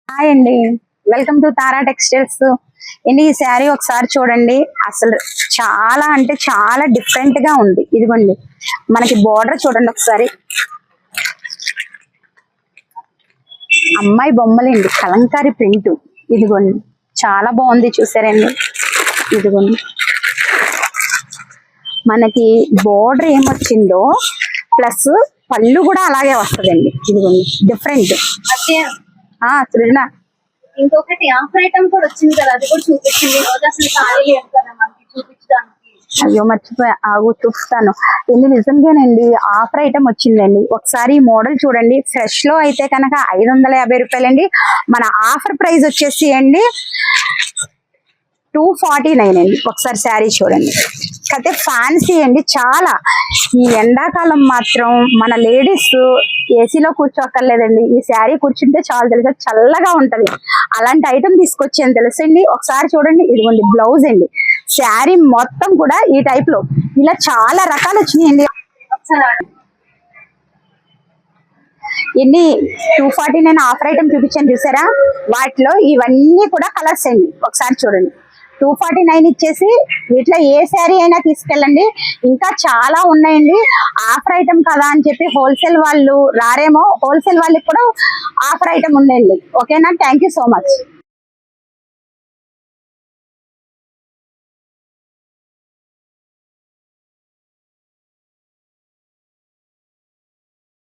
Hi అండి, welcome to Tara textiles. అండి ఈ శారీ ఒకసారి చూడండి, అసలు చాలా అంటే చాలా డిఫరెంట్ గా ఉంది. ఇదిగోండి మనకి బోర్డర్ చూడండి ఒకసారి, అమ్మాయి బొమ్మలండి, కలంకారీ ప్రింట్. ఇదిగోండి చాలా బాగుంది, చూసారండి. ఇదిగోండి మనకి బోర్డర్ ఏమొచ్చిందో ప్లస్ పళ్ళు కూడా అలాగే వస్తుందండి. ఇదిగోండి డిఫరెంట్. సృజన ఇంకొకటి ఆఫర్ ఐటమ్ కూడా వచ్చింది కదా, అది కూడా చూపించింది. అసలు ఖాళీ లేదు కదా మనకి చూపించడానికి. అయ్యో మర్చిపోయా, ఆగు చూపిస్తాను. ఇది నిజంగానండి ఆఫర్ ఐటమ్ వచ్చిందండి. ఒకసారి ఈ మోడల్ చూడండి. ఫ్రెష్ లో అయితే కనుక 550 రూపాయలండి. మన ఆఫర్ ప్రైస్ వచ్చేసి అండి 249 అండి. ఒకసారి శారీ చూడండి. అయితే ఫ్యాన్సీ అండి చాలా. ఈ ఎండాకాలం మాత్రం మన లేడీస్ ఏసీలో కూర్చోక్కర్లేదండి, ఈ శారీ కూర్చుంటే చాలా తెలుసా, చల్లగా ఉంటది. అలాంటి ఐటమ్ తీసుకొచ్చాను తెలుసండి. ఒకసారి చూడండి. ఇదిగోండి బ్లౌజ్ అండి. శారీ మొత్తం కూడా ఈ టైప్ లో ఇలా చాలా రకాలు వచ్చినాయండి. ఎన్ని 249 ఆఫర్ ఐటమ్ చూపించాను చూసారా, వాటిలో ఇవన్నీ కూడా కలర్స్ అండి. ఒకసారి చూడండి. 249 ఇచ్చేసి వీటిలో ఏ శారీ అయినా తీసుకెళ్ళండి. ఇంకా చాలా ఉన్నాయండి. ఆఫర్ ఐటమ్ కదా అని చెప్పి హోల్సేల్ వాళ్ళు రారేమో, హోల్సేల్ వాళ్ళకి కూడా ఆఫర్ ఐటమ్ ఉందండి. ఓకేనా, థ్యాంక్ యూ సో మచ్.